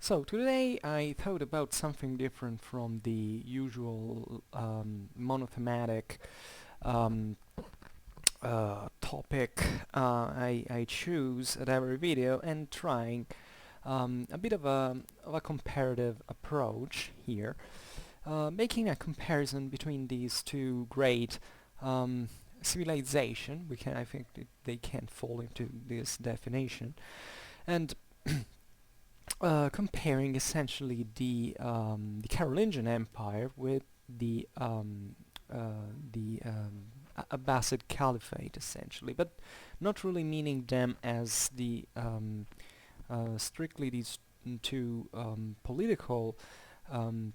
So today I thought about something different from the usual monothematic um, topic I choose at every video, and trying a bit of a comparative approach here, making a comparison between these two great civilization. I think they can fall into this definition, and comparing essentially the Carolingian Empire with the Abbasid Caliphate, essentially, but not really meaning them as strictly these two political um,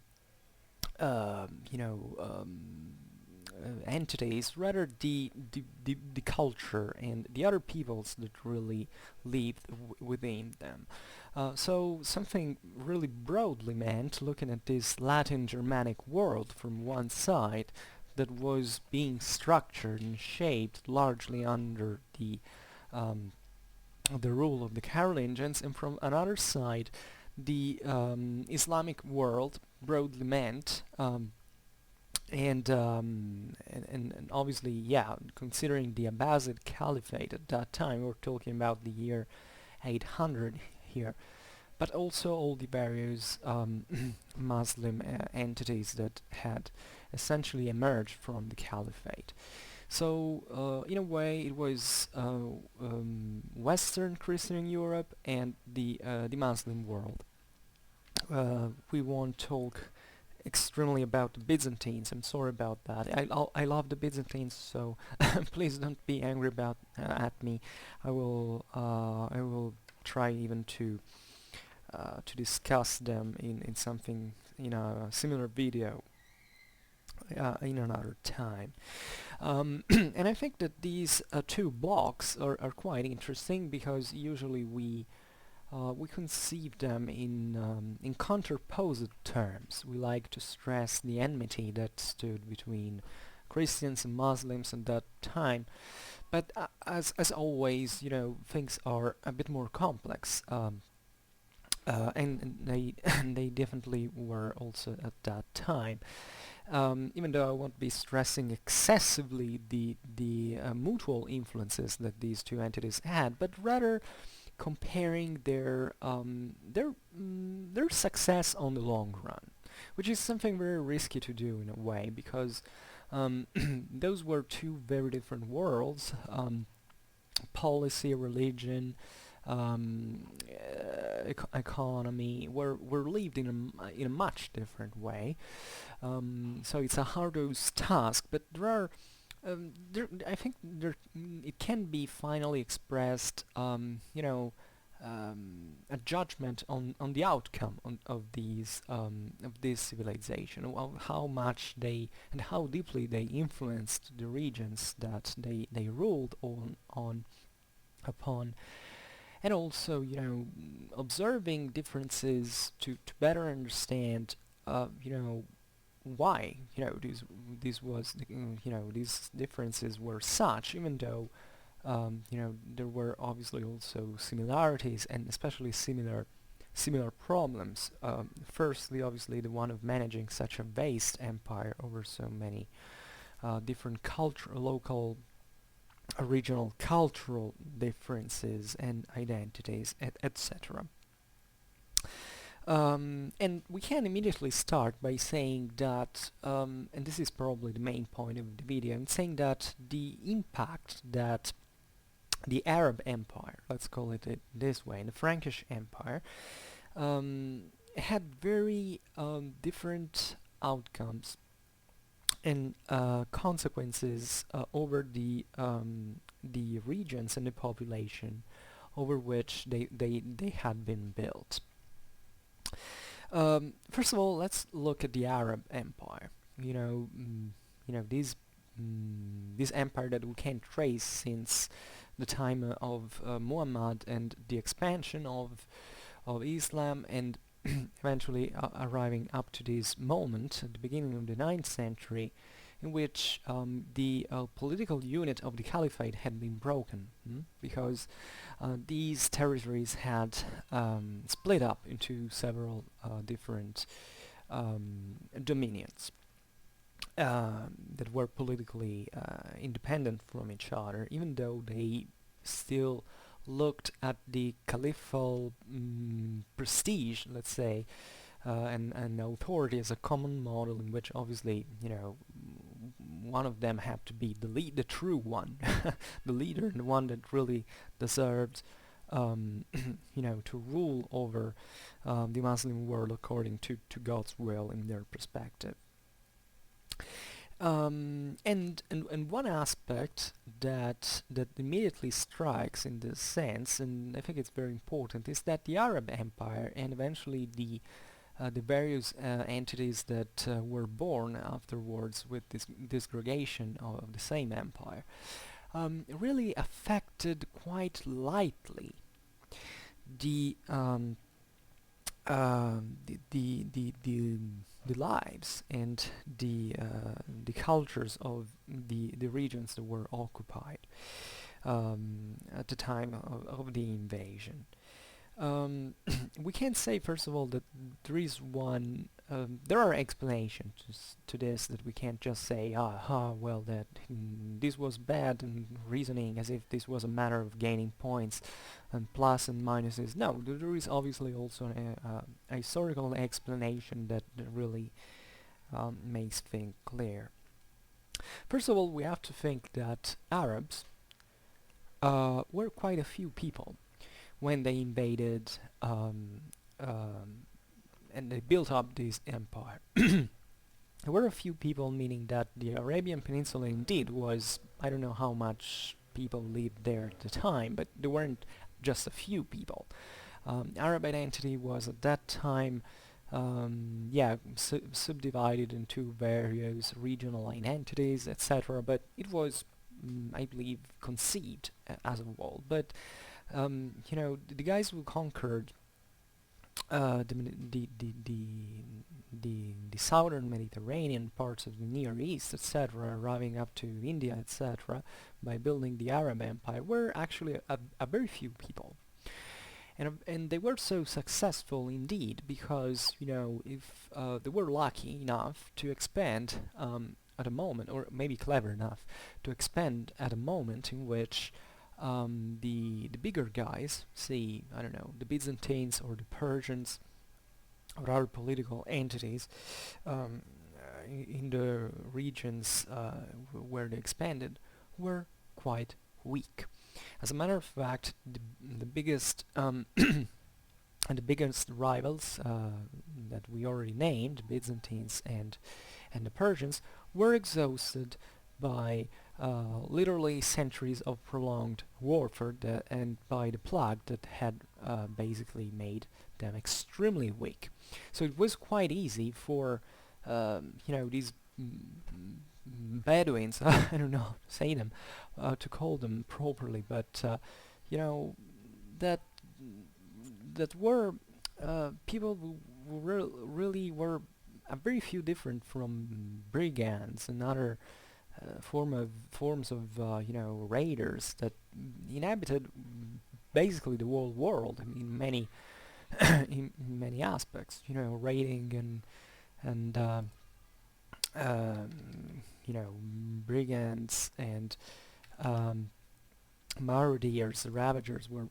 you know entities, rather the culture and the other peoples that really lived within them. So something really broadly meant, looking at this Latin-Germanic world from one side that was being structured and shaped largely under the rule of the Carolingians, and from another side the Islamic world broadly meant, and obviously, yeah, considering the Abbasid Caliphate at that time, we're talking about the year 800 here, but also all the various Muslim entities that had essentially emerged from the Caliphate. So, in a way, it was Western Christian Europe and the Muslim world. We won't talk extremely about the Byzantines. I'm sorry about that. I love the Byzantines, so please don't be angry about at me. I will try even to discuss them in something, a similar video in another time. And I think that these two blocks are quite interesting, because usually we conceive them in counterposed terms. We like to stress the enmity that stood between Christians and Muslims at that time, but as always, things are a bit more complex, and they and they definitely were also at that time. Even though I won't be stressing excessively the mutual influences that these two entities had, but rather comparing their success on the long run, which is something very risky to do in a way, because those were two very different worlds. Policy, religion, economy were lived in a much different way. So it's a hardest task, but I think it can be finally expressed, a judgment on the outcome of this civilization, of how much they and how deeply they influenced the regions that they ruled upon, and also, observing differences to better understand, why, these differences were such, even though, there were obviously also similarities, and especially similar problems. Firstly, obviously, the one of managing such a vast empire over so many different local, regional cultural differences and identities, etc. And we can immediately start by saying that, and this is probably the main point of the video, and saying that the impact that the Arab Empire, let's call it this way, and the Frankish Empire, had very different outcomes and consequences over the regions and the population over which they had been built. First of all, let's look at the Arab Empire. This empire that we can trace since the time of Muhammad and the expansion of Islam, and eventually arriving up to this moment at the beginning of the 9th century, in which the political unit of the caliphate had been broken, because these territories had split up into several different dominions that were politically independent from each other, even though they still looked at the caliphal prestige, let's say, and authority as a common model in which obviously, one of them had to be the true one, the leader, and the one that really deserved, to rule over the Muslim world according to God's will in their perspective. And one aspect that immediately strikes in this sense, and I think it's very important, is that the Arab Empire and eventually the various entities that were born afterwards with this disgregation of the same empire really affected quite lightly the the lives and the cultures of the regions that were occupied at the time of the invasion. We can say, first of all, that there is there are explanations to this, that we can't just say, well, that this was bad, and reasoning as if this was a matter of gaining points and plus and minuses. No, there is obviously also a historical explanation that really makes things clear. First of all, we have to think that Arabs were quite a few people when they invaded and they built up this empire. There were a few people, meaning that the Arabian Peninsula indeed was, I don't know how much people lived there at the time, but there weren't just a few people. Arab identity was at that time subdivided into various regional identities, etc., but it was, I believe, conceived as a whole. But the guys who conquered the southern Mediterranean parts of the Near East, etc., arriving up to India, etc., by building the Arab Empire, were actually a very few people. And they were so successful indeed because, if they were lucky enough to expand at a moment, or maybe clever enough to expand at a moment in which the bigger guys, say, I don't know, the Byzantines or the Persians or other political entities in the regions where they expanded, were quite weak. As a matter of fact, the biggest and the biggest rivals that we already named, the Byzantines and the Persians, were exhausted by literally centuries of prolonged warfare and by the plague that had basically made them extremely weak. So it was quite easy for these Bedouins, I don't know how to say them, to call them properly, but that were people who really were a very few different from brigands and other forms of raiders that inhabited basically the whole world in many in many aspects. Raiding and brigands and marauders, ravagers were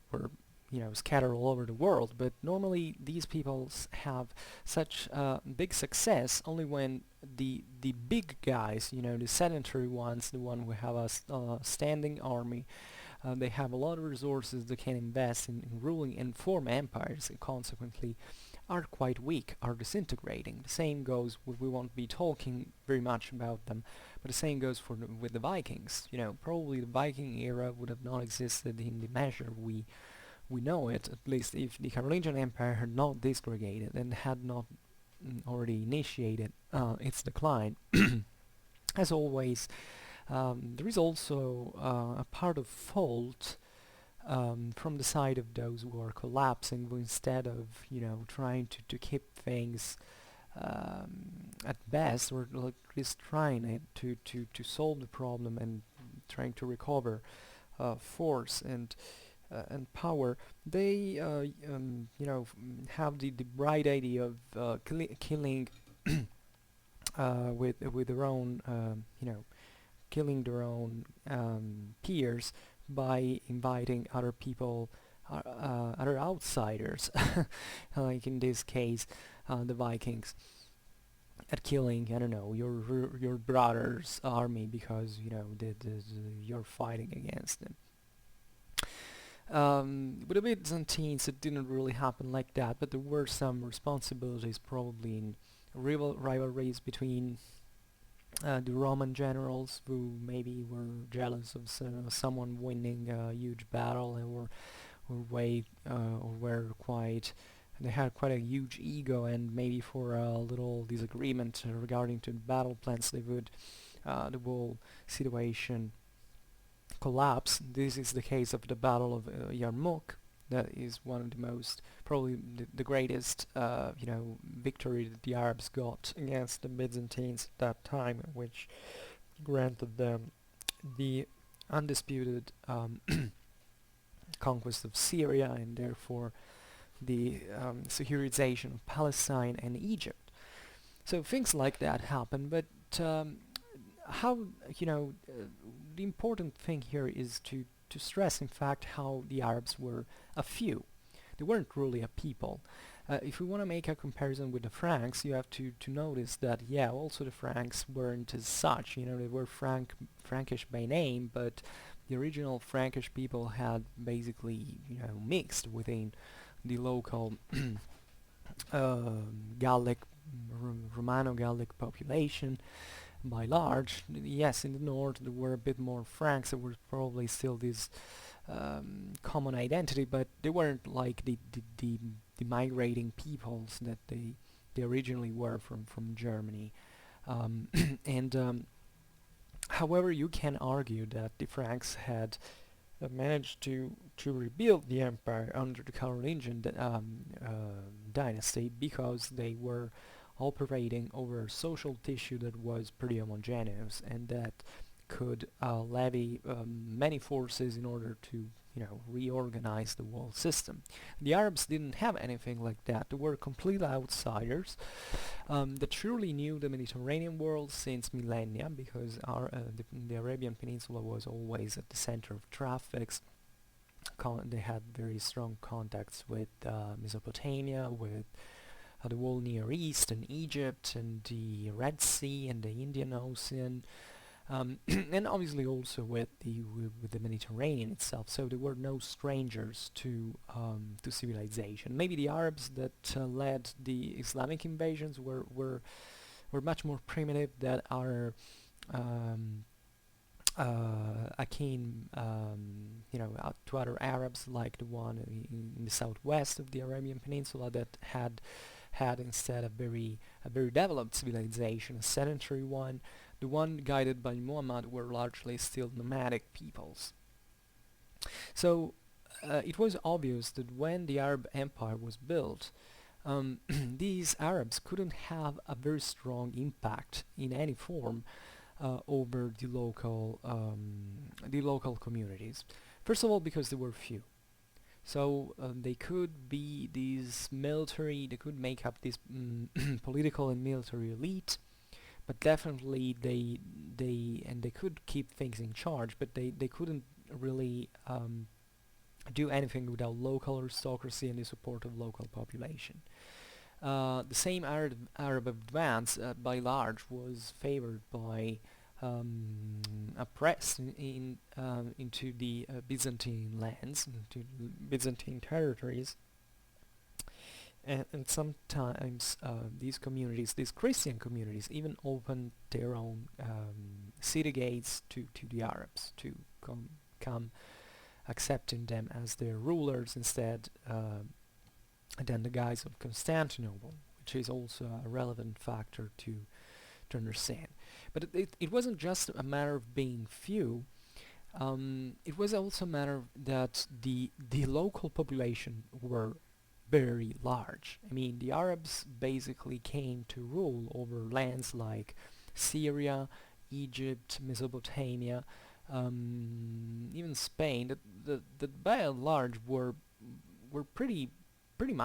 scattered all over the world. But normally these peoples have such big success only when the big guys, the sedentary ones, the one who have a standing army, they have a lot of resources they can invest in ruling and form empires, and consequently are quite weak, are disintegrating. The same goes, we won't be talking very much about them, but the same goes with the Vikings. Probably the Viking era would have not existed in the measure we know it, at least if the Carolingian Empire had not disgregated and had not already initiated its decline. As always, there is also a part of fault from the side of those who are collapsing, instead of trying to keep things at best, or like at least trying it to solve the problem and trying to recover force and power. They have the bright idea of killing with their own killing their own peers by inviting other people, other outsiders, like in this case, the Vikings, at killing, I don't know, your brother's army because you're fighting against them. With the Byzantines, it didn't really happen like that, but there were some responsibilities probably in rivalries between the Roman generals who maybe were jealous of someone winning a huge battle, or were quite, they had quite a huge ego, and maybe for a little disagreement regarding to the battle plans, they would the whole situation collapse. This is the case of the Battle of Yarmouk. That is one of the most, probably the greatest, victory that the Arabs got against the Byzantines at that time, which granted them the undisputed conquest of Syria, and therefore the securitization of Palestine and Egypt. So things like that happen, but how, the important thing here is to stress, in fact, how the Arabs were a few. They weren't really a people. If we want to make a comparison with the Franks, you have to notice that, yeah, also the Franks weren't as such. They were Frankish by name, but the original Frankish people had basically, mixed within the local Gallic, Romano-Gallic population. By large, yes, in the north there were a bit more Franks. There was probably still this common identity, but they weren't like the migrating peoples that they originally were from Germany. And however, you can argue that the Franks had managed to rebuild the empire under the Carolingian dynasty because they were operating over a social tissue that was pretty homogeneous and that could levy many forces in order to reorganize the whole system. The Arabs didn't have anything like that. They were complete outsiders that truly knew the Mediterranean world since millennia, because the Arabian Peninsula was always at the center of traffics. They had very strong contacts with Mesopotamia, with the whole Near East and Egypt and the Red Sea and the Indian Ocean, and obviously also with the Mediterranean itself. So they were no strangers to civilization. Maybe the Arabs that led the Islamic invasions were much more primitive, that are akin, to other Arabs, like the one in the southwest of the Arabian Peninsula that had instead a very developed civilization, a sedentary one. The one guided by Muhammad were largely still nomadic peoples. So it was obvious that when the Arab Empire was built, these Arabs couldn't have a very strong impact in any form over the local communities. First of all, because they were few. So they could be these military, they could make up this political and military elite, but definitely they could keep things in charge, but they couldn't really do anything without local aristocracy and the support of local population. The same Arab advance, by large, was favored by a press into the Byzantine lands, into Byzantine territories, and sometimes these communities, these Christian communities, even opened their own city gates to the Arabs to come accepting them as their rulers instead than the guys of Constantinople, which is also a relevant factor to understand. But it wasn't just a matter of being few. It was also a matter that the local population were very large. I mean, the Arabs basically came to rule over lands like Syria, Egypt, Mesopotamia, even Spain, that by and large were pretty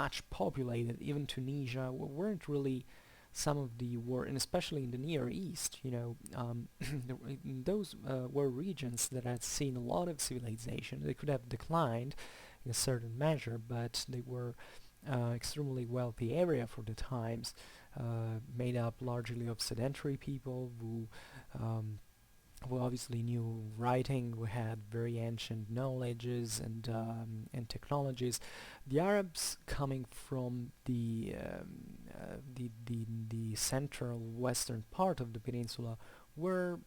much populated. Even Tunisia weren't really some of the war, and especially in the Near East, those were regions that had seen a lot of civilization. They could have declined in a certain measure, but they were extremely wealthy area for the times, made up largely of sedentary people who obviously knew writing, who had very ancient knowledges and technologies. The Arabs coming from the central western part of the peninsula were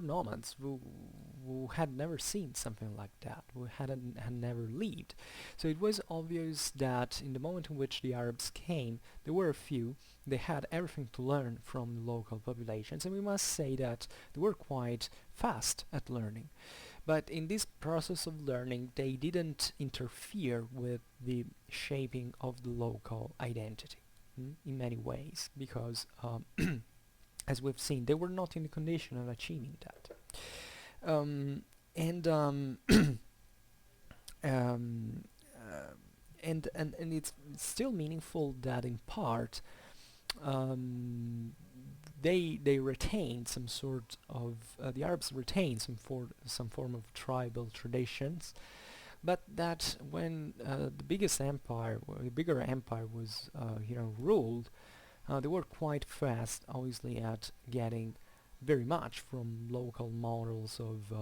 nomads who had never seen something like that, who had never lived. So it was obvious that in the moment in which the Arabs came, there were a few. They had everything to learn from the local populations, and we must say that they were quite fast at learning. But in this process of learning, they didn't interfere with the shaping of the local identity in many ways, because as we've seen, they were not in the condition of achieving that. And um, and it's still meaningful that in part they retained some sort of the Arabs retained some form of tribal traditions, but that when the bigger empire was ruled, they were quite fast, obviously, at getting very much from local models of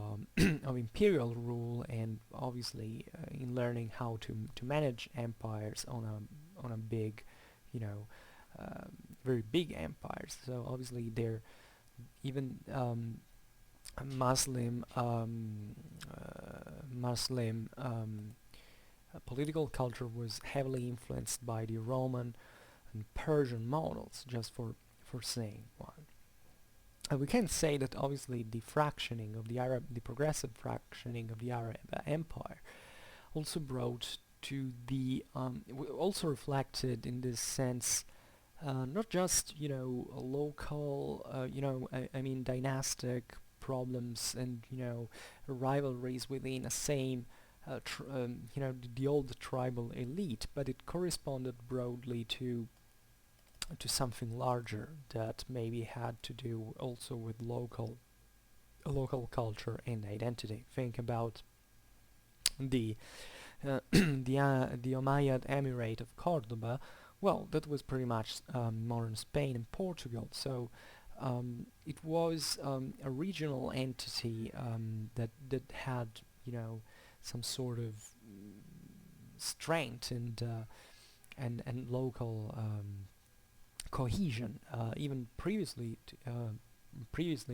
of imperial rule, and obviously in learning how to manage empires on a big, you know, very big empires. So obviously they're even Muslim political culture was heavily influenced by the Roman and Persian models, just for saying one. We can say that obviously the progressive fractioning of the Arab Empire also brought to also reflected in this sense, not just local, I mean dynastic problems and rivalries within a same, the old tribal elite, but it corresponded broadly to something larger that maybe had to do also with local culture and identity. Think about the the Umayyad Emirate of Cordoba. Well, that was pretty much modern Spain and Portugal. So it was a regional entity that had some sort of strength and local cohesion, even previously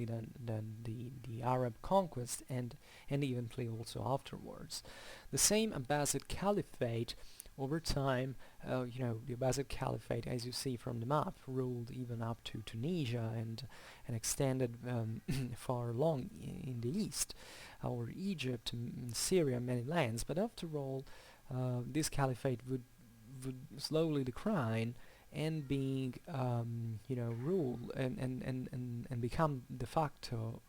than the Arab conquest, and eventually also afterwards. The same Abbasid Caliphate over time, the Abbasid Caliphate, as you see from the map, ruled even up to Tunisia and extended far along in the east, or Egypt, Syria, many lands. But after all, this caliphate would slowly decline and being rule and become de facto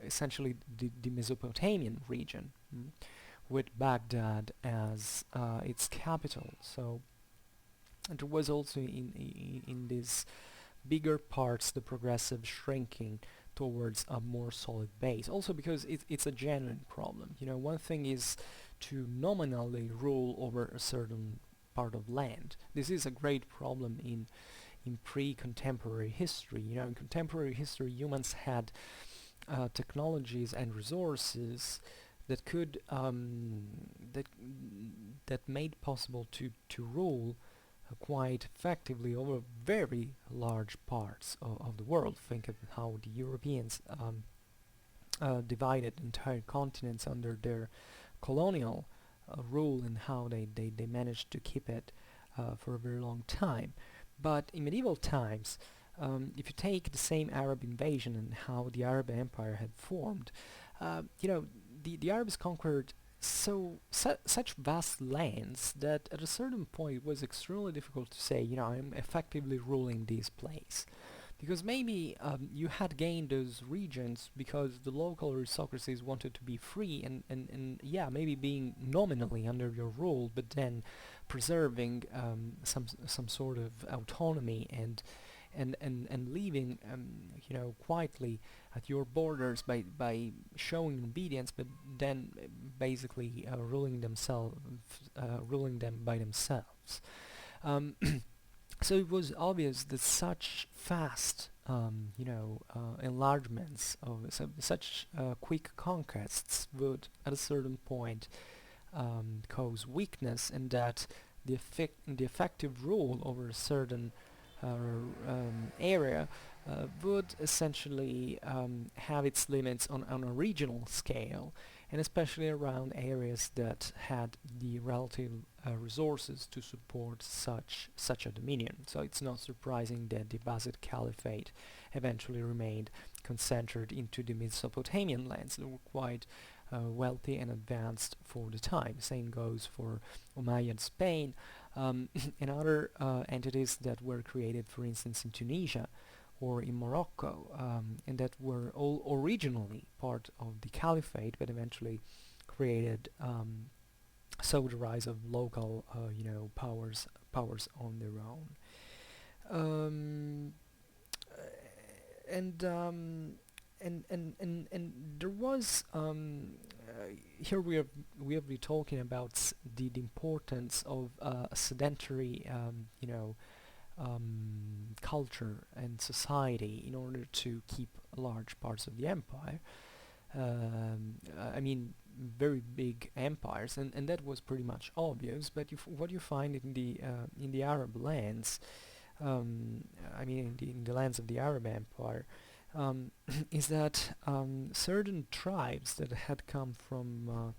essentially the Mesopotamian region, with Baghdad as its capital. So there was also in these bigger parts the progressive shrinking towards a more solid base, also because it's a genuine problem. One thing is to nominally rule over a certain part of land. This is a great problem in pre-contemporary history. In contemporary history, humans had technologies and resources that could that made possible to rule quite effectively over very large parts of the world. Think of how the Europeans divided entire continents under their colonial rule, and how they managed to keep it for a very long time. But in medieval times, if you take the same Arab invasion and how the Arab Empire had formed, the Arabs conquered such vast lands that at a certain point it was extremely difficult to say, I'm effectively ruling this place. Because maybe you had gained those regions because the local aristocracies wanted to be free and yeah, maybe being nominally under your rule, but then preserving some sort of autonomy and leaving quietly at your borders by showing obedience, but then basically ruling them by themselves. Um, so it was obvious that such fast enlargements of such quick conquests would at a certain point cause weakness, and that the effective rule over a certain area would essentially have its limits on a regional scale, and especially around areas that had the relative resources to support such a dominion. So it's not surprising that the Abbasid Caliphate eventually remained concentrated into the Mesopotamian lands that were quite wealthy and advanced for the time. Same goes for Umayyad Spain, and other entities that were created, for instance, in Tunisia or in Morocco, and that were all originally part of the Caliphate, but eventually created saw the rise of local, powers on their own. Um, and and there was here we have been talking about the importance of a sedentary culture and society in order to keep large parts of the empire. I mean, very big empires, and that was pretty much obvious. But what you find in the Arab lands, I mean, in the lands of the Arab Empire, is that certain tribes that had come from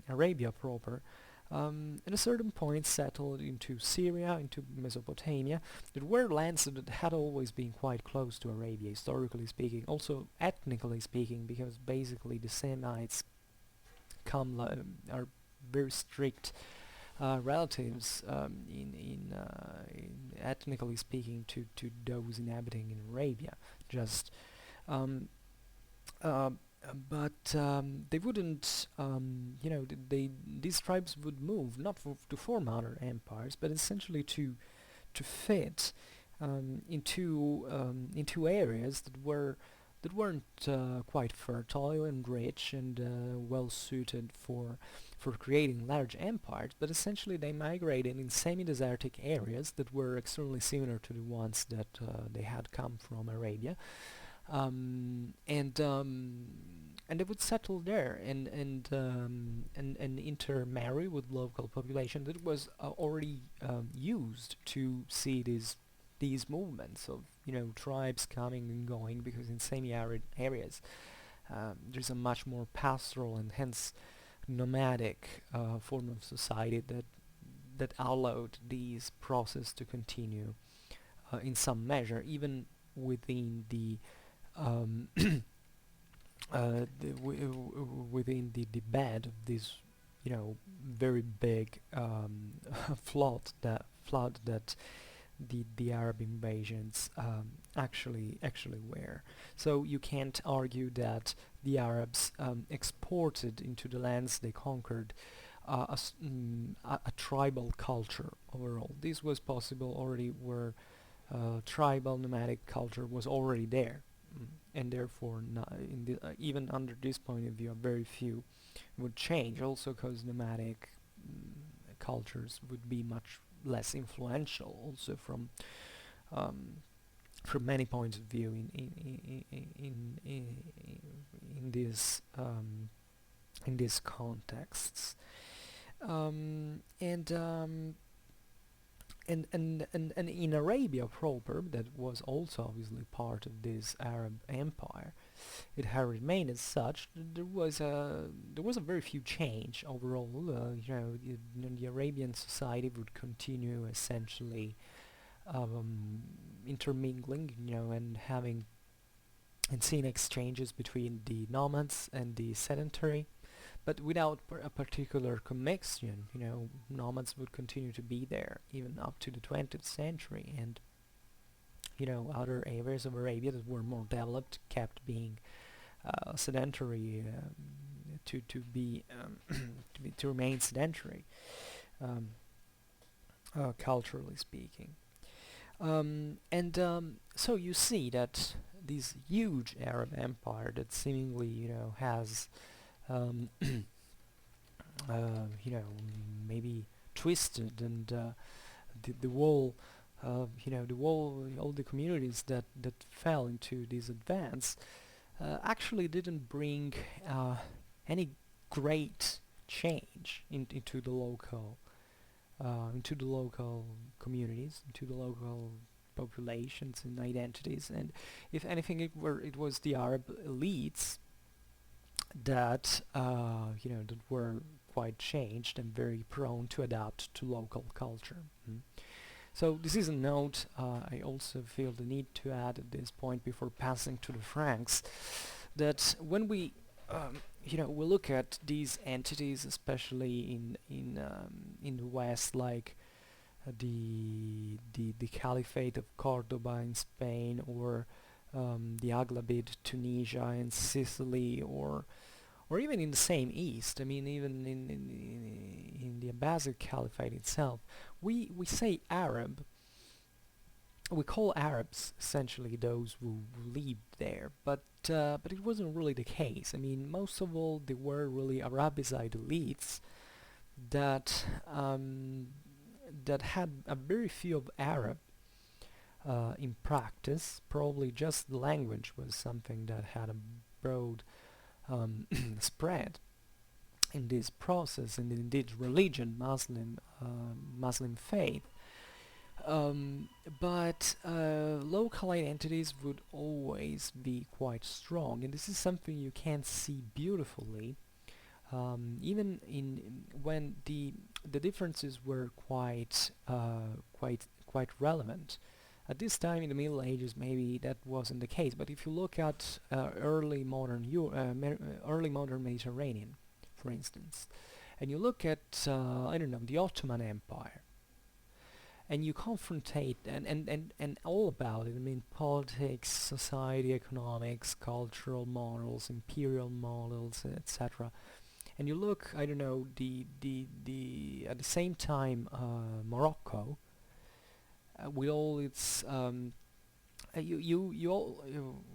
Arabia proper, at a certain point settled into Syria, into Mesopotamia. There were lands that had always been quite close to Arabia, historically speaking, also ethnically speaking, because basically the Semites are very strict relatives in ethnically speaking to those inhabiting in Arabia. Just um, uh, but they wouldn't, these tribes would move not to form other empires, but essentially to fit into areas that weren't quite fertile and rich and well suited for creating large empires, but essentially they migrated in semi-desertic areas that were extremely similar to the ones that they had come from Arabia, and they would settle there and intermarry with local population that was already used to see these movements of tribes coming and going, because in semi-arid areas there's a much more pastoral and hence nomadic form of society that allowed these processes to continue in some measure, even within um, within the bed of this, very big flood that the Arab invasions actually were. So you can't argue that the Arabs exported into the lands they conquered a tribal culture overall. This was possible already where tribal nomadic culture was already there, and therefore even under this point of view very few would change, also because nomadic cultures would be much less influential also from many points of view in these contexts, and and in Arabia proper, that was also obviously part of this Arab empire, it had remained as such. There was a very few change overall. The Arabian society would continue essentially intermingling, and having and seeing exchanges between the nomads and the sedentary. but without a particular commixtion. Nomads would continue to be there even up to the 20th century, and other areas of Arabia that were more developed kept being sedentary, to remain sedentary, um, culturally speaking. And so you see that this huge Arab empire that seemingly has um, you know maybe twisted, and the wall, all the communities that fell into this advance actually didn't bring any great change into the local communities, into the local populations and identities. And if anything, it was the Arab elites that that were quite changed and very prone to adapt to local culture. So this is a note I also feel the need to add at this point before passing to the Franks, that when we look at these entities, especially in the West, like the Caliphate of Cordoba in Spain, or the Aghlabid Tunisia and Sicily, or even in the same East. I mean, even in the Abbasid Caliphate itself, we say Arab. We call Arabs essentially those who lived there, but it wasn't really the case. I mean, most of all, they were really Arabicized elites that that had a very few of Arab in practice. Probably just the language was something that had a broad spread in this process, and indeed religion, Muslim faith. But local identities would always be quite strong, and this is something you can see beautifully, even in when the differences were quite relevant. At this time in the Middle Ages, maybe that wasn't the case, but if you look at early modern Mediterranean, for instance, and you look at I don't know, the Ottoman Empire, and you confrontate and all about it. I mean, politics, society, economics, cultural models, imperial models, etc. And you look, I don't know, the at the same time Morocco, with all its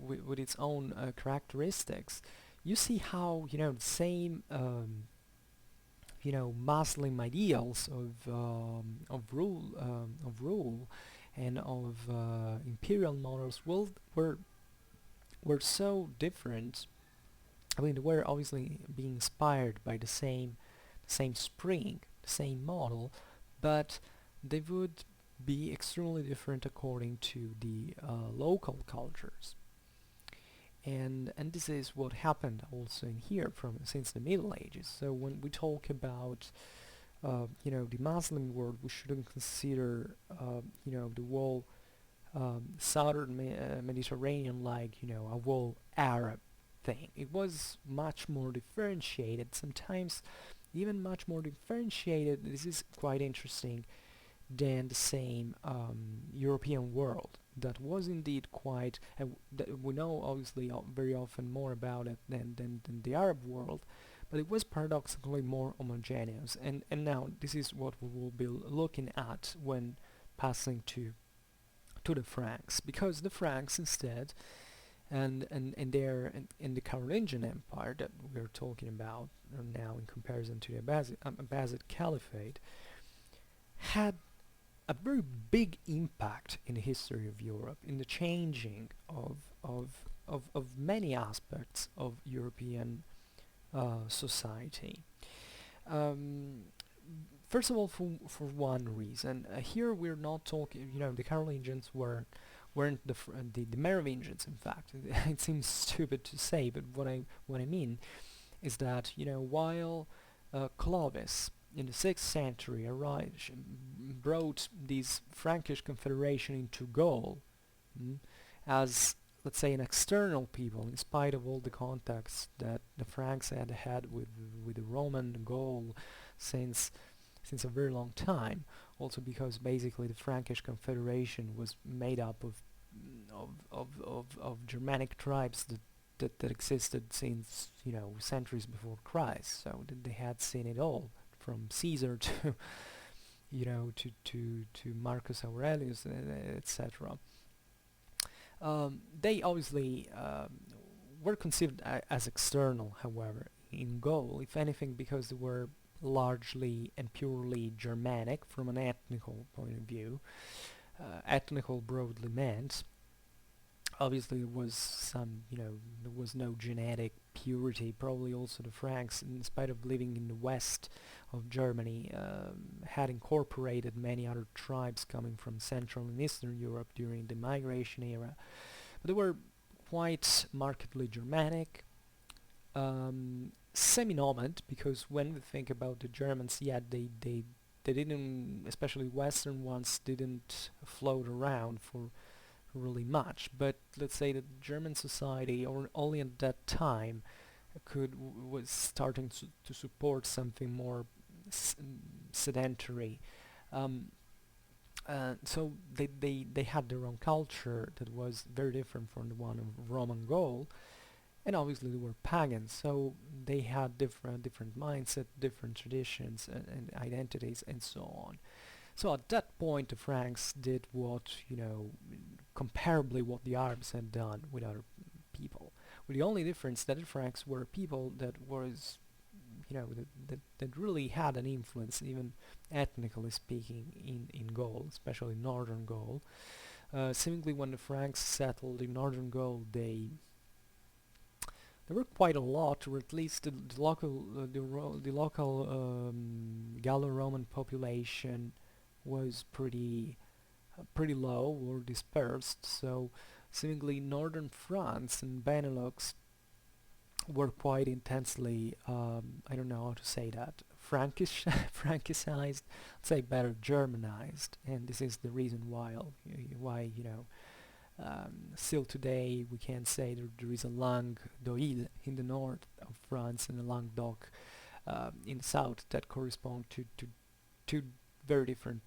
with its own characteristics, you see how the same Muslim ideals of rule and of imperial models were so different. I mean, they were obviously being inspired by the same spring, the same model, but they would be extremely different according to the local cultures. And this is what happened also in here since the Middle Ages. So when we talk about the Muslim world, we shouldn't consider the whole southern Mediterranean like a whole Arab thing. It was much more differentiated, sometimes even much more differentiated. This is quite interesting, than the same European world that was indeed quite, we know obviously very often more about it than the Arab world, but it was paradoxically more homogeneous. And now this is what we will be looking at when passing to the Franks, because the Franks instead, and their in the Carolingian Empire that we're talking about now in comparison to the Abbasid Caliphate, had a very big impact in the history of Europe, in the changing of many aspects of European society. Um, First of all, for one reason, here we're not talking. The Carolingians weren't the Merovingians. In fact, it seems stupid to say, but what I mean is that while Clovis in the 6th century brought this Frankish confederation into Gaul, as, let's say, an external people, in spite of all the contacts that the Franks had with the Roman Gaul since a very long time. Also because basically the Frankish Confederation was made up of Germanic tribes that existed since centuries before Christ. So they had seen it all from Caesar to to Marcus Aurelius, etc. They obviously were considered as external, however, in Gaul, if anything, because they were largely and purely Germanic from an ethnical point of view. Ethnical broadly meant, obviously there was there was no genetic purity. Probably also the Franks, in spite of living in the west of Germany, had incorporated many other tribes coming from Central and Eastern Europe during the migration era. But they were quite markedly Germanic, semi-nomad, because when we think about the Germans, yeah, they didn't, especially Western ones, didn't float around for really much. But let's say that German society, or only at that time, was starting to support something more sedentary. Um, so they had their own culture that was very different from the one of Roman Gaul, and obviously they were pagans, so they had different mindset, different traditions and identities, and so on. So at that point, the Franks did what comparably what the Arabs had done with other people, with the only difference that the Franks were a people that was that really had an influence, even ethnically speaking, in Gaul, especially northern Gaul. Seemingly, when the Franks settled in northern Gaul, there were quite a lot, or at least the local the local Gallo-Roman population was pretty low or dispersed. So seemingly northern France and Benelux were quite intensely, I don't know how to say that, Frankish, Frankicized, let's say better Germanized, and this is the reason why still today we can say there is a Langue d'Oil in the north of France and a Languedoc in the south that correspond to two very different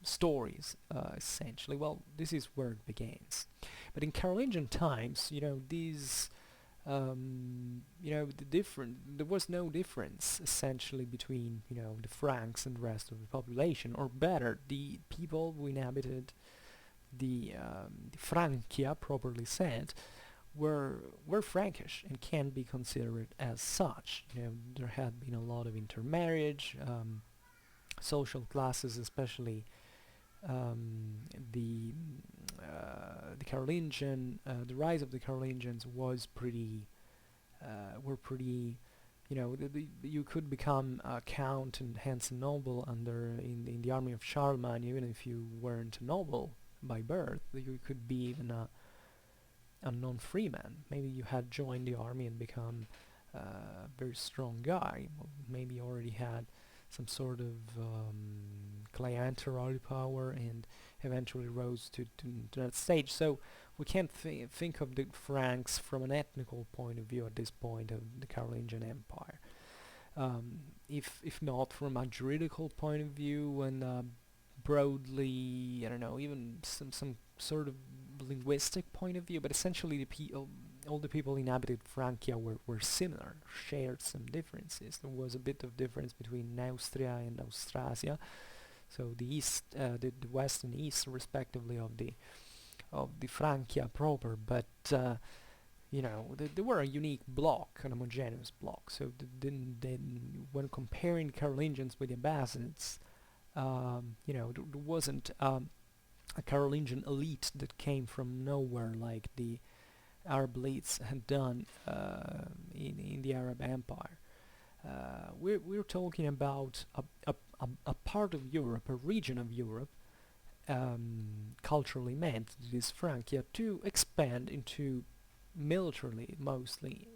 stories, essentially. Well, this is where it begins. But in Carolingian times, these there was no difference essentially between the Franks and the rest of the population, or better, the people who inhabited the Francia, properly said, were Frankish and can be considered as such. There had been a lot of intermarriage, social classes, especially the Carolingian, the rise of the Carolingians was were pretty. You could become a count and hence a noble in the army of Charlemagne, even if you weren't a noble by birth. You could be even a non-freeman. Maybe you had joined the army and become a very strong guy. Maybe you already had some sort of clienteral power and eventually rose to that stage. So we can't think of the Franks from an ethnical point of view at this point of the Carolingian Empire. If not from a juridical point of view, and broadly, I don't know, even some sort of linguistic point of view, but essentially all the people inhabited Francia were similar, shared some differences. There was a bit of difference between Neustria and Austrasia, so the east, the west and east, respectively, of the Francia proper, but they were a unique block, an homogeneous block. So when comparing Carolingians with the Abbasids, there wasn't a Carolingian elite that came from nowhere like the Arab elites had done in the Arab Empire. We're talking about a part of Europe, a region of Europe, culturally meant, this Francia, to expand into militarily mostly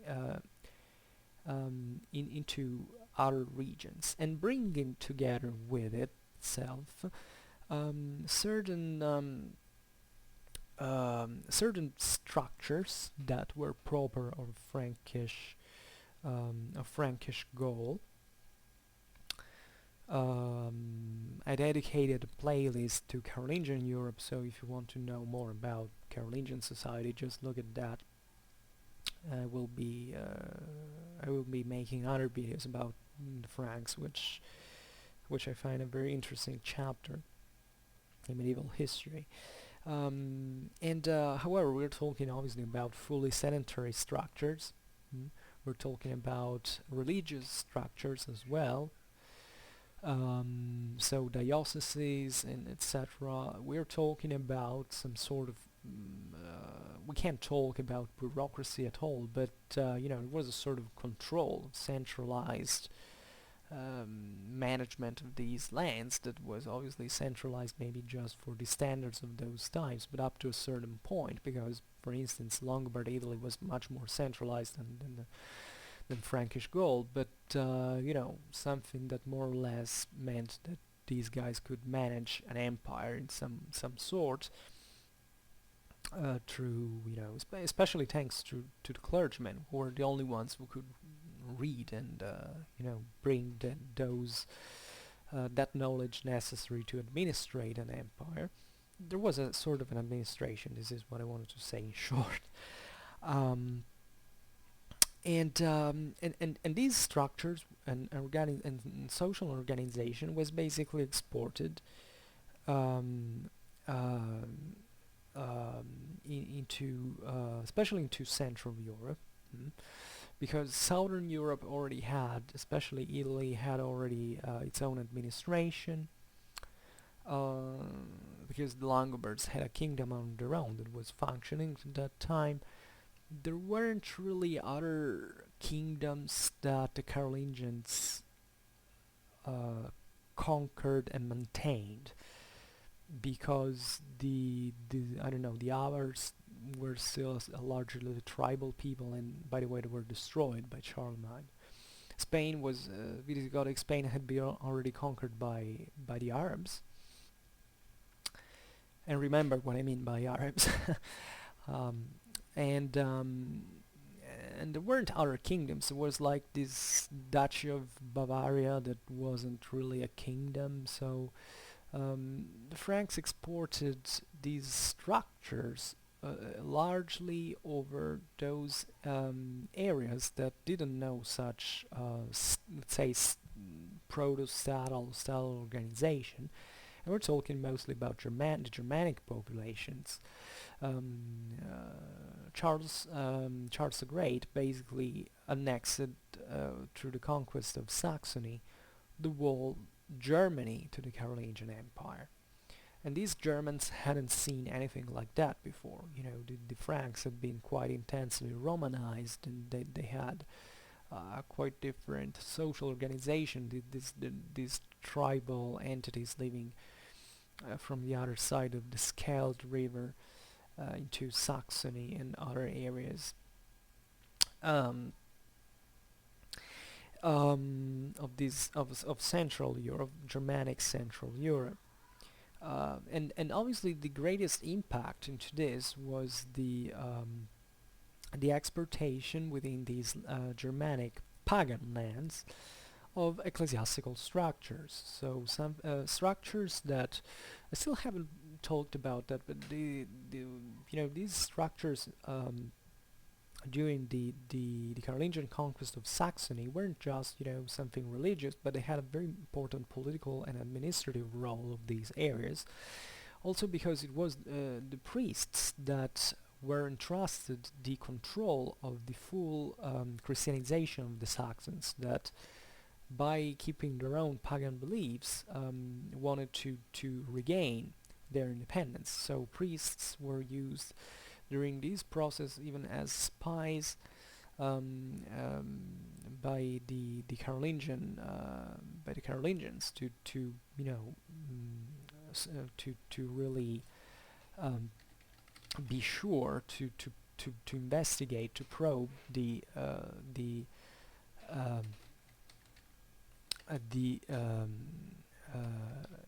into other regions, and bringing together with itself certain structures that were proper of Frankish a Frankish Gaul. I dedicated a playlist to Carolingian Europe, so if you want to know more about Carolingian society, just look at that. I will be making other videos about the Franks, which I find a very interesting chapter in medieval history. However, we're talking obviously about fully sedentary structures. We're talking about religious structures as well. So dioceses and etc. We're talking about some sort of we can't talk about bureaucracy at all, but it was a sort of control, centralized management of these lands that was obviously centralized maybe just for the standards of those times, but up to a certain point, because for instance Lombard Italy was much more centralized than Frankish Gaul, but something that more or less meant that these guys could manage an empire in some sort through especially thanks to the clergymen, who were the only ones who could read and bring those that knowledge necessary to administrate an empire. There was a sort of an administration. This is what I wanted to say in short. Um, and these structures and social organization was basically exported um, um, into especially into Central Europe, because Southern Europe already had, especially Italy, had already its own administration, uh, because the Longobards had a kingdom on their own that was functioning at that time. There weren't really other kingdoms that the Carolingians uh, conquered and maintained, because the I don't know, the Avars were still a largely tribal people, and by the way they were destroyed by Charlemagne. Spain was Visigothic Spain had been already conquered by the Arabs, and remember what I mean by Arabs. um, and um, and there weren't other kingdoms. It was like this Duchy of Bavaria that wasn't really a kingdom. So the Franks exported these structures largely over those areas that didn't know such, let's say, proto-statal style organization. And we're talking mostly about the Germanic populations. Charles the Great basically annexed through the conquest of Saxony the whole Germany to the Carolingian Empire. And these Germans hadn't seen anything like that before. The Franks had been quite intensely Romanized, and they had quite different social organization. These tribal entities living from the other side of the Scheldt River into Saxony and other areas um, of Central Europe, Germanic Central Europe. And obviously the greatest impact into this was the exportation within these Germanic pagan lands of ecclesiastical structures. So some structures that I still haven't talked about that, but these structures during the Carolingian conquest of Saxony weren't just something religious, but they had a very important political and administrative role of these areas. Also because it was the priests that were entrusted the control of the full Christianization of the Saxons, that by keeping their own pagan beliefs wanted to regain their independence. So priests were used during this process even as spies by the Carolingians to really be sure to investigate, to probe um,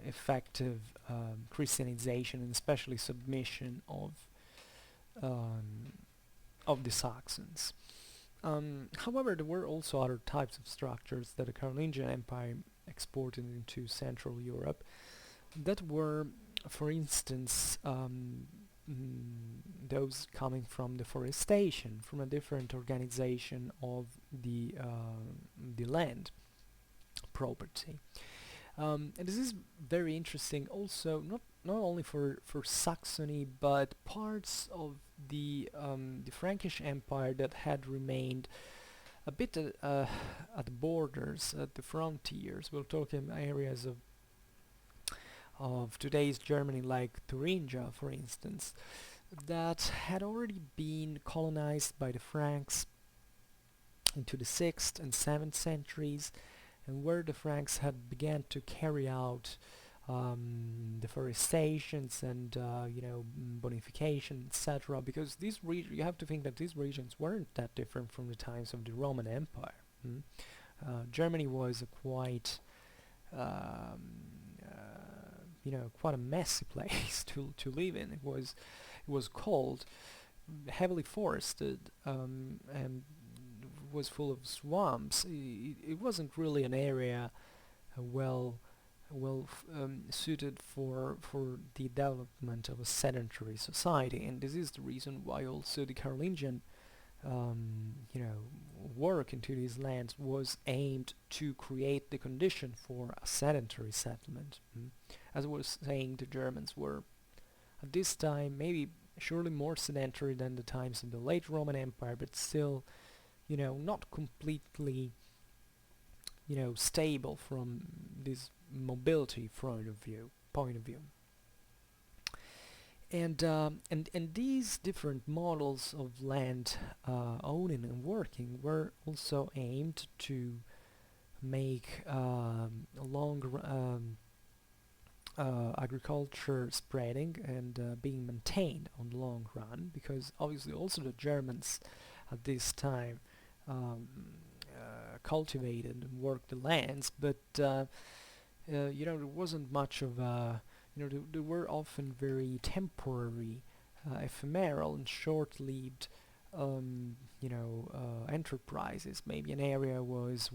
effective Christianization, and especially submission um, of the Saxons. However, there were also other types of structures that the Carolingian Empire exported into Central Europe that were, for instance, those coming from deforestation, from a different organization of the land property. And this is very interesting also, not only for Saxony, but parts of the Frankish Empire that had remained a bit at the borders, at the frontiers. We'll talk in areas of today's Germany, like Thuringia, for instance, that had already been colonized by the Franks into the 6th and 7th centuries, and where the Franks had began to carry out deforestations and bonification, etc. Because you have to think that these regions weren't that different from the times of the Roman Empire. Germany was a quite a messy place to live in. It was cold, heavily forested, and was full of swamps. It wasn't really an area suited for the development of a sedentary society, and this is the reason why also the Carolingian work into these lands was aimed to create the condition for a sedentary settlement. As I was saying, the Germans were at this time maybe surely more sedentary than the times of the late Roman Empire, but still not completely stable from this mobility point of view. And these different models of land owning and working were also aimed to make agriculture spreading and being maintained on the long run, because obviously also the Germans at this time cultivated and worked the lands, but there wasn't much of they were often very temporary, ephemeral and short-lived enterprises. Maybe an area was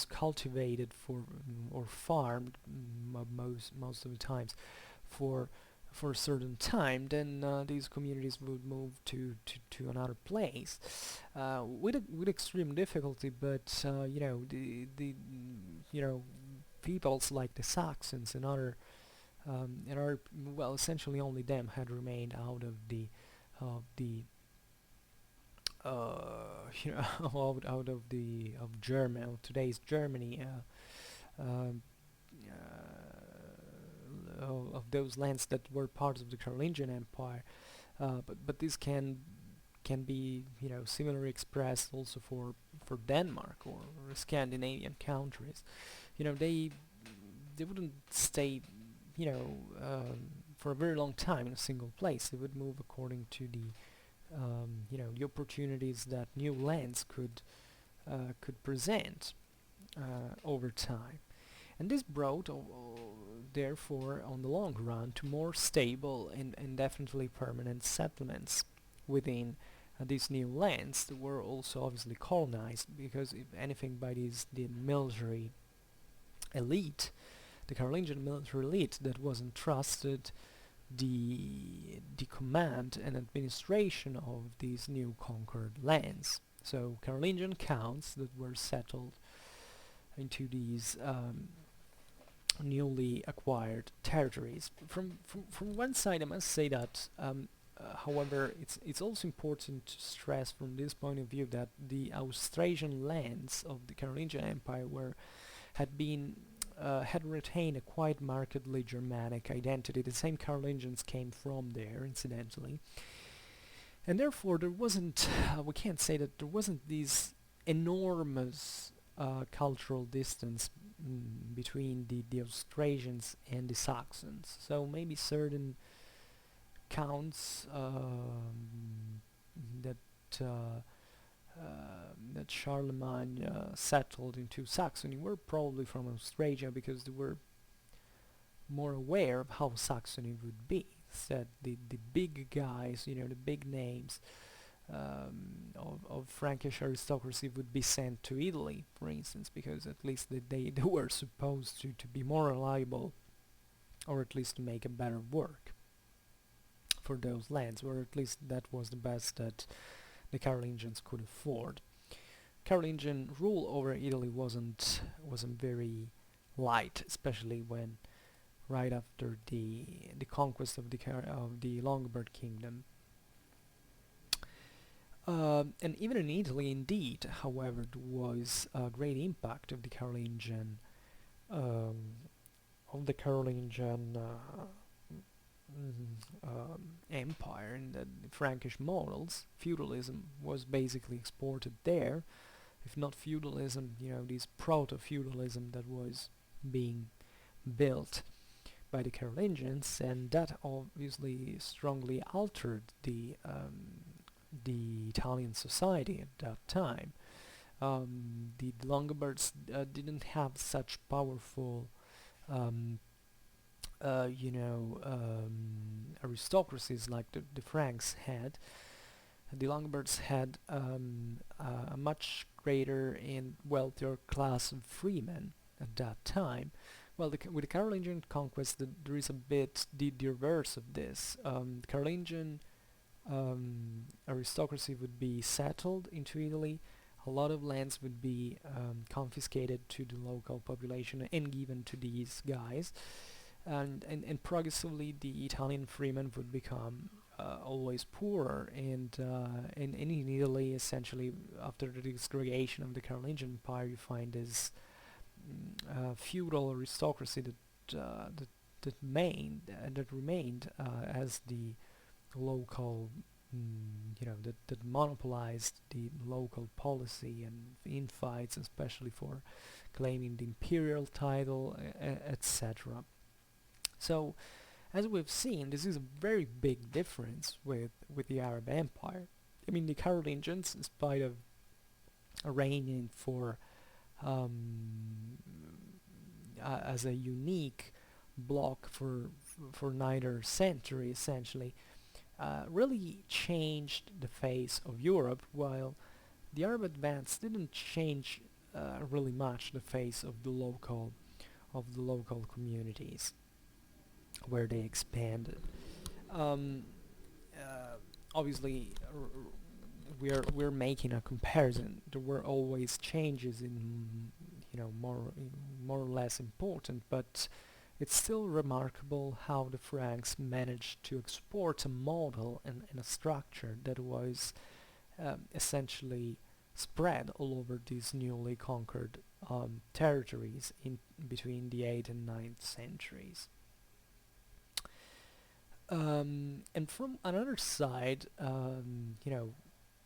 cultivated for or farmed most of the times for a certain time, then these communities would move to another place with extreme difficulty. But the peoples like the Saxons and other essentially only them had remained out of the of today's Germany, of those lands that were parts of the Carolingian Empire. But this can be similarly expressed also for Denmark or Scandinavian countries. They wouldn't stay for a very long time in a single place. They would move according to the opportunities that new lands could present over time. And this brought, therefore, on the long run, to more stable and definitely permanent settlements within these new lands that were also obviously colonized, because if anything by the military elite, the Carolingian military elite that was entrusted the command and administration of these new conquered lands. So Carolingian counts that were settled into these newly acquired territories. From one side, I must say that however, it's also important to stress from this point of view that the Austrasian lands of the Carolingian Empire had retained a quite markedly Germanic identity. The same Carolingians came from there, incidentally, and therefore there wasn't. We can't say that there wasn't this enormous cultural distance between the Austrasians and the Saxons. So maybe certain counts that Charlemagne settled into Saxony were probably from Austrasia, because they were more aware of how Saxony would be. said, the big guys, the big names of Frankish aristocracy would be sent to Italy, for instance, because at least they were supposed to be more reliable, or at least to make a better work for those lands, or at least that was the best that the Carolingians could afford. Carolingian rule over Italy wasn't very light, especially when right after the conquest of the Lombard kingdom. And even in Italy, indeed, however, there was a great impact of the um, Empire, and the Frankish models. Feudalism was basically exported there, if not feudalism, this proto-feudalism that was being built by the Carolingians, and that obviously strongly altered the Italian society at that time. The Longobards didn't have such powerful um, aristocracies like the Franks had. The Longobards had a much greater and wealthier class of freemen at that time. Well, with the Carolingian conquest, there is a bit the reverse of this. The Carolingian aristocracy would be settled into Italy. A lot of lands would be confiscated to the local population and given to these guys. And progressively the Italian freemen would become always poorer, and in Italy, essentially, after the disgregation of the Carolingian Empire, you find this feudal aristocracy that remained as the local, that monopolized the local policy and infights, especially for claiming the imperial title, etc. So, as we've seen, this is a very big difference with the Arab Empire. I mean, the Carolingians, in spite of reigning for as a unique bloc for neither century, essentially, really changed the face of Europe, while the Arab advance didn't change really much the face of the local communities where they expanded. Um, Obviously, we're making a comparison. There were always changes in more or less important, but it's still remarkable how the Franks managed to export a model and a structure that was essentially spread all over these newly conquered territories in between the 8th and 9th centuries. And from another side,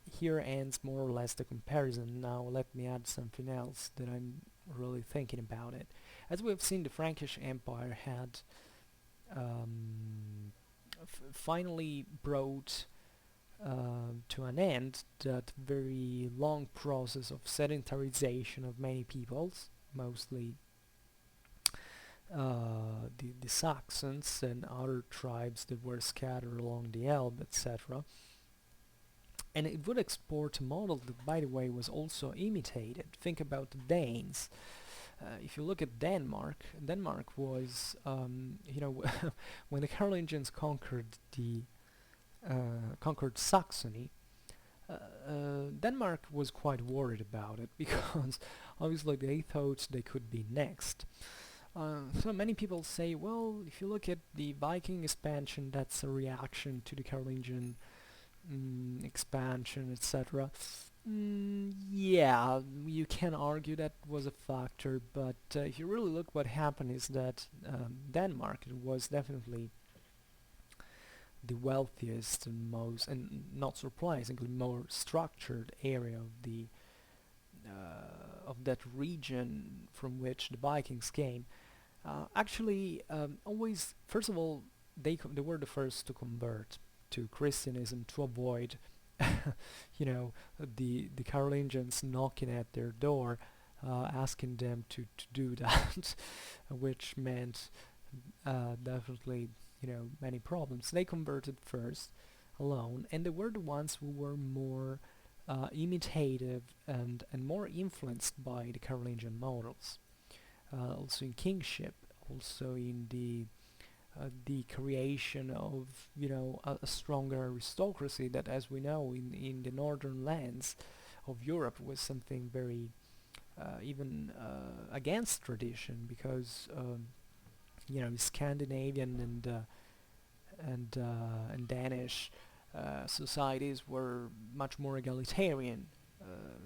here ends more or less the comparison. Now let me add something else that I'm really thinking about it. As we have seen, the Frankish Empire had finally brought to an end that very long process of sedentarization of many peoples, mostly the Saxons and other tribes that were scattered along the Elbe, etc. And it would export a model that, by the way, was also imitated. Think about the Danes. If you look at Denmark, Denmark was, when the Carolingians conquered Saxony, Denmark was quite worried about it because obviously they thought they could be next. So many people say, well, if you look at the Viking expansion, that's a reaction to the Carolingian expansion, etc. Yeah, you can argue that was a factor, but if you really look, what happened is that Denmark was definitely the wealthiest and most, and not surprisingly, more structured area of that region from which the Vikings came. Actually, always, first of all, they were the first to convert to Christianism to avoid, the Carolingians knocking at their door, asking them to do that, which meant definitely many problems. They converted first alone, and they were the ones who were more imitative and more influenced by the Carolingian models. Also in kingship, also in the creation of a stronger aristocracy that, as we know, in the northern lands of Europe was something very even against tradition, because Scandinavian and Danish societies were much more egalitarian,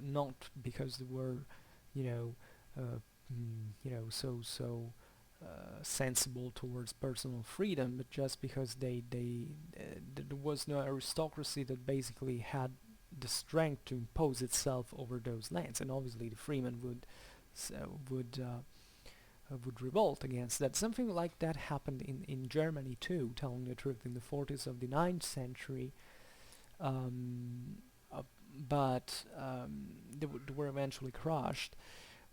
not because they were you know so sensible towards personal freedom, but just because there was no aristocracy that basically had the strength to impose itself over those lands, and obviously the freemen would revolt against that. Something like that happened in Germany too, telling the truth, in the 40s of the 9th century, uh, but they were eventually crushed.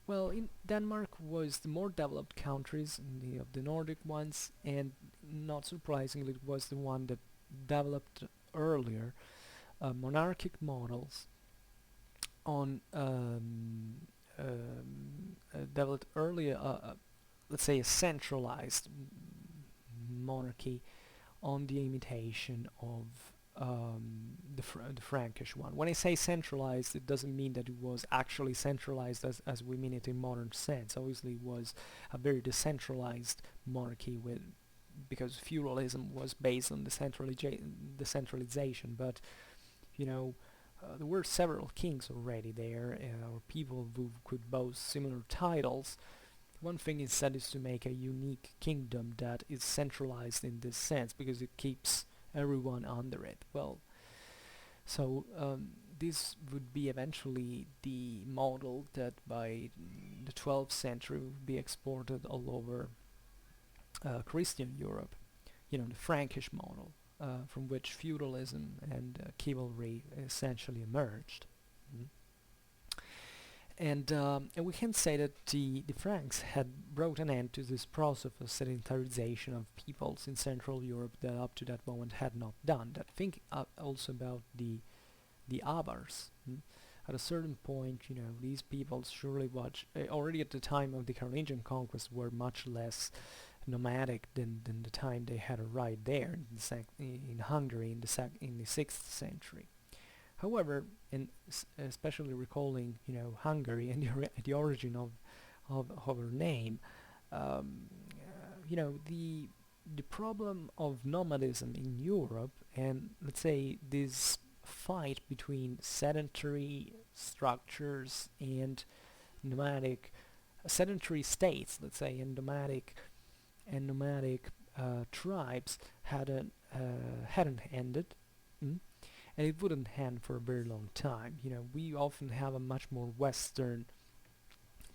Well, in Denmark was the more developed countries of the Nordic ones, and not surprisingly, it was the one that developed earlier monarchic models on developed earlier, let's say, a centralized monarchy on the imitation of the Frankish one. When I say centralized, it doesn't mean that it was actually centralized as we mean it in modern sense. Obviously, it was a very decentralized monarchy because feudalism was based on decentralization. But there were several kings already there, or people who could boast similar titles. One thing instead is to make a unique kingdom that is centralized in this sense, because it keeps everyone under it. Well, so this would be eventually the model that by the 12th century would be exported all over Christian Europe. The Frankish model, from which feudalism and chivalry essentially emerged. Mm. And we can say that the Franks had brought an end to this process of sedentarization of peoples in Central Europe that up to that moment had not done that. Think also about the Avars. At a certain point, these peoples surely already at the time of the Carolingian conquest were much less nomadic than the time they had arrived there in Hungary in the 6th century. However, especially recalling, Hungary and the origin of her name, the problem of nomadism in Europe, and let's say this fight between sedentary structures and nomadic sedentary states, let's say, and nomadic tribes hadn't ended. Mm? And it wouldn't end for a very long time. We often have a much more Western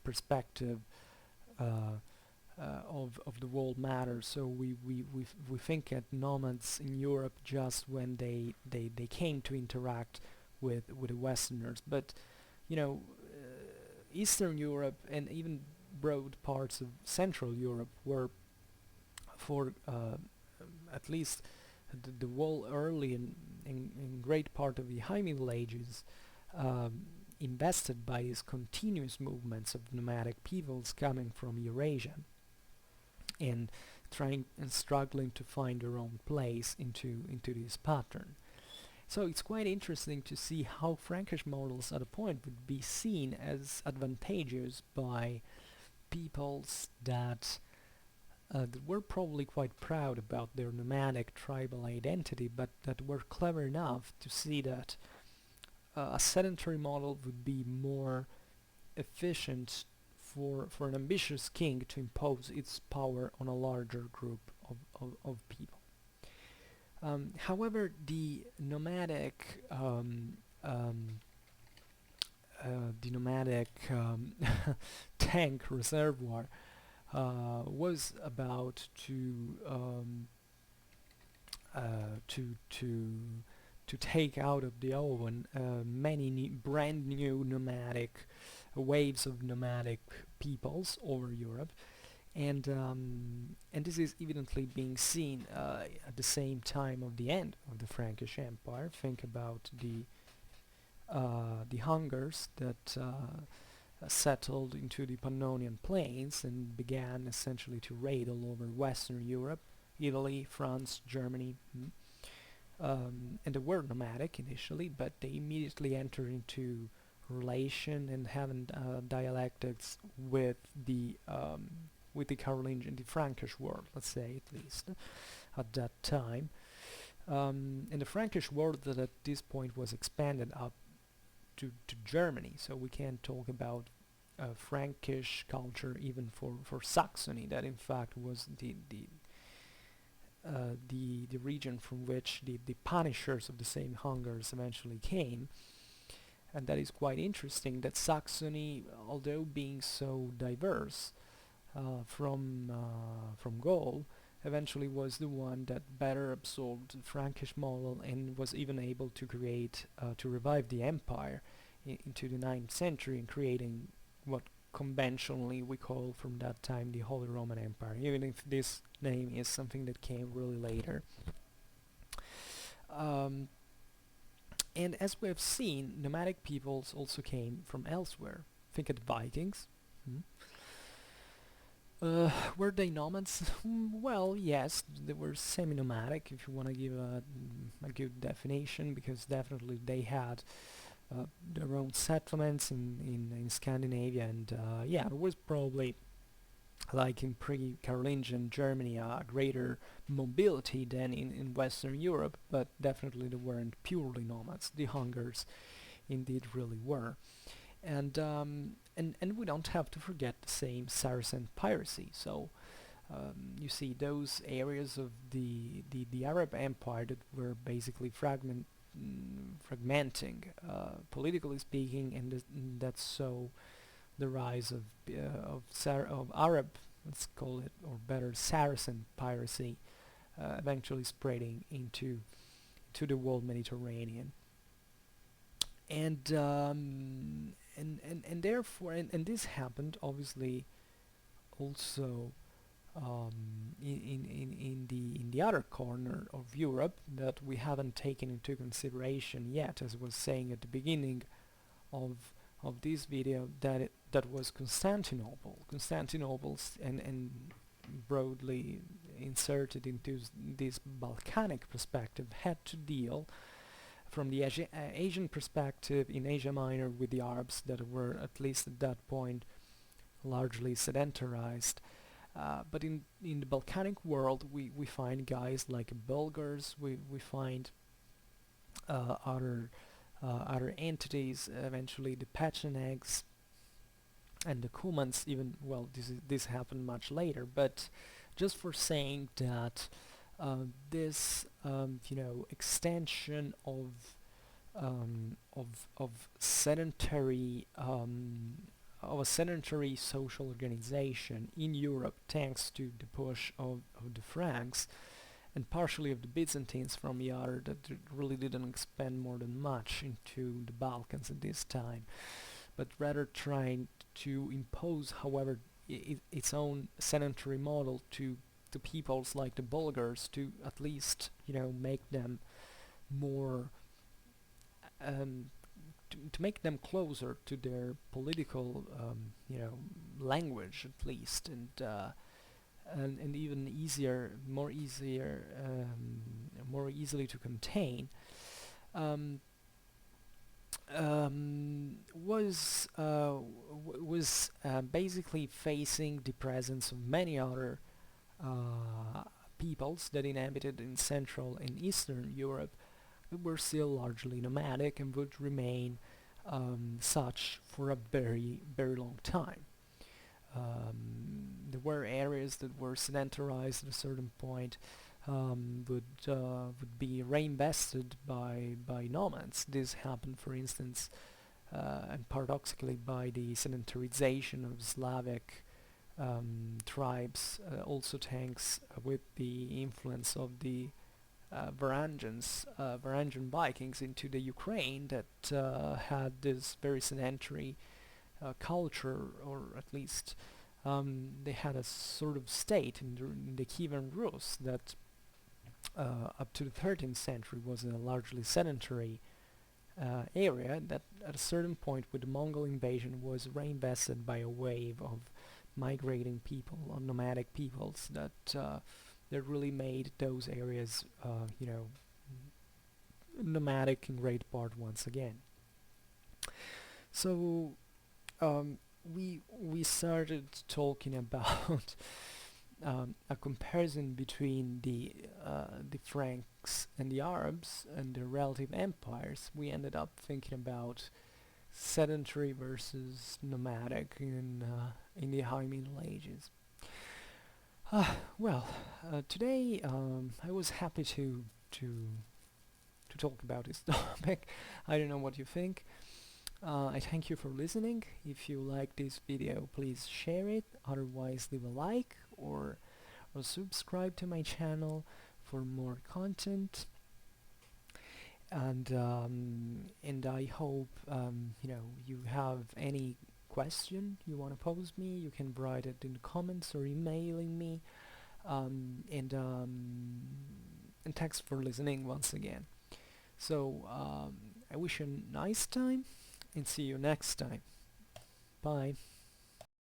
perspective of the world matter. So we think at nomads in Europe just when they came to interact with the Westerners. But Eastern Europe and even broad parts of Central Europe were, for at least the whole early and great part of the High Middle Ages, invested by these continuous movements of nomadic peoples coming from Eurasia and trying and struggling to find their own place into this pattern. So it's quite interesting to see how Frankish models at a point would be seen as advantageous by peoples that were probably quite proud about their nomadic tribal identity, but that were clever enough to see that a sedentary model would be more efficient for an ambitious king to impose its power on a larger group of people. However, the nomadic tank reservoir was about to take out of the oven many brand new nomadic waves of nomadic peoples over Europe, and this is evidently being seen at the same time of the end of the Frankish Empire. Think about the Hungars that settled into the Pannonian plains and began essentially to raid all over Western Europe, Italy, France, Germany. And they were nomadic initially, but they immediately entered into relation and having dialectics with the Carolingian, the Frankish world, let's say, at least at that time. And the Frankish world that at this point was expanded up to Germany, so we can talk about Frankish culture even for Saxony, that in fact was the region from which the punishers of the same Hungars eventually came. And that is quite interesting that Saxony, although being so diverse from Gaul, eventually was the one that better absorbed the Frankish model and was even able to create to revive the empire into the 9th century and creating what conventionally we call from that time the Holy Roman Empire, even if this name is something that came really later. And as we have seen, nomadic peoples also came from elsewhere. Think of the Vikings. Were they nomads? Well, yes, they were semi-nomadic, if you want to give a good definition, because definitely they had their own settlements in Scandinavia, and yeah, there was probably, like in pre-Carolingian Germany, a greater mobility than in Western Europe, but definitely they weren't purely nomads. The Hungars indeed really were. And we don't have to forget the same Saracen piracy. So you see those areas of the Arab Empire that were basically fragmenting, politically speaking, and that's so the rise of Arab, let's call it, or better, Saracen piracy, eventually spreading into the world Mediterranean. And therefore, and this happened obviously also in the other corner of Europe that we haven't taken into consideration yet, as I was saying at the beginning of this video, that was Constantinople. Constantinople's and broadly inserted into this Balkanic perspective had to deal from the Asian perspective in Asia Minor with the Arabs that were at least at that point largely sedentarized. But in the Balkanic world we find guys like Bulgars, we find other entities, eventually the Pechenegs and the Cumans, even, well, this happened much later, but just for saying that this extension of sedentary of a sedentary social organization in Europe, thanks to the push of the Franks and partially of the Byzantines from the other, that really didn't expand more than much into the Balkans at this time, but rather trying to impose, however, its own sedentary model to peoples like the Bulgars, to at least make them more to make them closer to their political language at least, and even more easily to contain, was basically facing the presence of many other peoples that inhabited in Central and Eastern Europe that were still largely nomadic and would remain such for a very, very long time. There were areas that were sedentarized at a certain point, would be reinvested by nomads. This happened, for instance, and paradoxically, by the sedentarization of Slavic tribes, also thanks with the influence of the Varangian Vikings into the Ukraine that had this very sedentary culture, or at least They had a sort of state in the Kievan Rus that up to the 13th century was a largely sedentary area that at a certain point with the Mongol invasion was reinvested by a wave of migrating people or nomadic peoples that really made those areas nomadic in great part once again. So we started talking about a comparison between the Franks and the Arabs and their relative empires. We ended up thinking about sedentary versus nomadic in the High Middle Ages. Today I was happy to talk about this topic. I don't know what you think. I thank you for listening. If you like this video, please share it. Otherwise, leave a like or subscribe to my channel for more content. And I hope you have any question you want to pose me. You can write it in the comments or emailing me. And thanks for listening once again. So I wish you a nice time and see you next time. Bye.